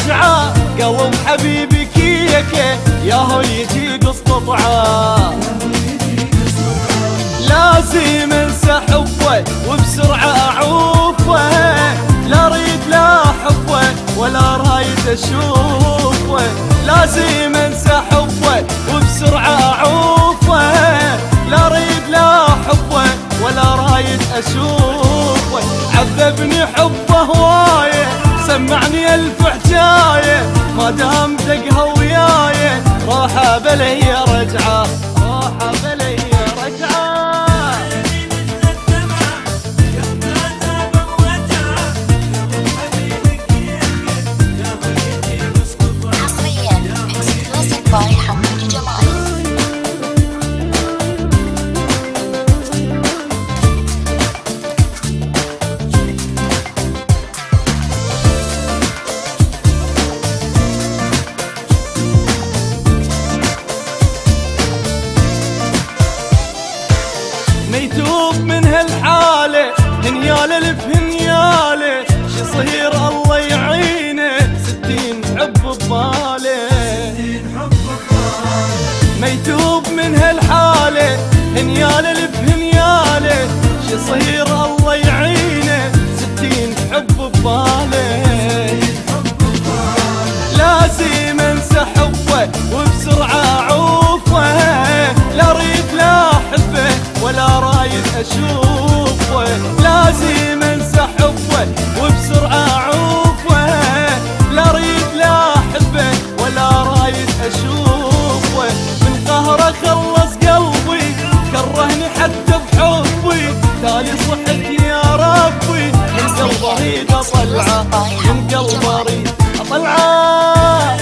رجعه قلب حبيبي كيكه ياهو يجي قسططعه لازم انسى حبه وبسرعه اعوفه لا اريد لا حبه ولا رايد اشوفه لازم انسى حبه وبسرعه اعوفه لا اريد لا حبه ولا رايد اشوفه عذبني حبه هوايه سمعني الف حجايه ما دام دقها وياي راحه بلي رجعه راحه بلي رجعه باي حمود جمالي. ميتوب من هالحالة هنيالة الف هنيالة شي صهير الله يعينه 60 حب بباله ميتوب من هالحالة هنيالة الف هنيالة شي صهير الله يعينه 60 حب بباله لازم انسى حبه وبسرعة اعوفه لا اريد لا احبه ولا رايد اشوفه لازم انسى حبه وبسرعة اعوفه لا اريد لا احبه ولا رايد اشوفه من قهره خلص قلبي كرهني حتى بحبي تالي صحت يا ربي من قلبه اريد اطلعه من قلبه اريد اطلعه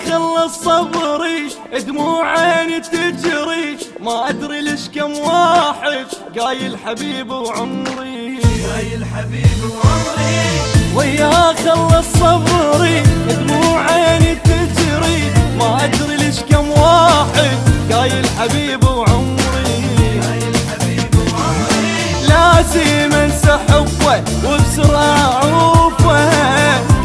خلص صبري دموع عيني تجري ما ادري ليش كم واحد قايل حبيب وعمري قايل حبيب وعمري وياه خلص صبري دموع عيني تجري ما ادري ليش كم واحد قايل حبيب وعمري قايل حبيب وعمري لازم انسى حبه وبسرعه اعوفه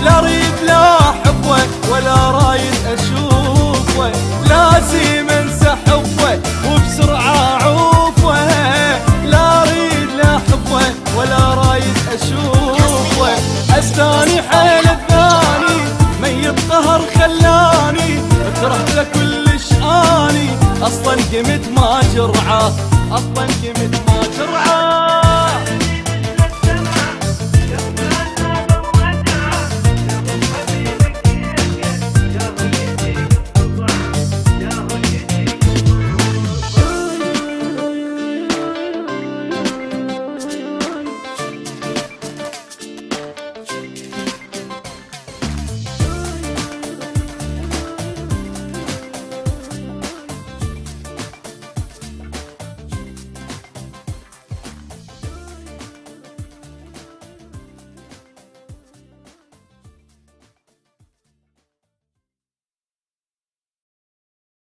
لا اريد لا حبه ولا رايد اشوفه لازم انسى حبه وبسرعه اعوفه لا اريد لا حبه ولا رايد اشوفه استاني حيل الثاني ميت قهر خلاني كرهت له كلش اني اصلا قمت ما جرعه اصلا قمت ما جرعه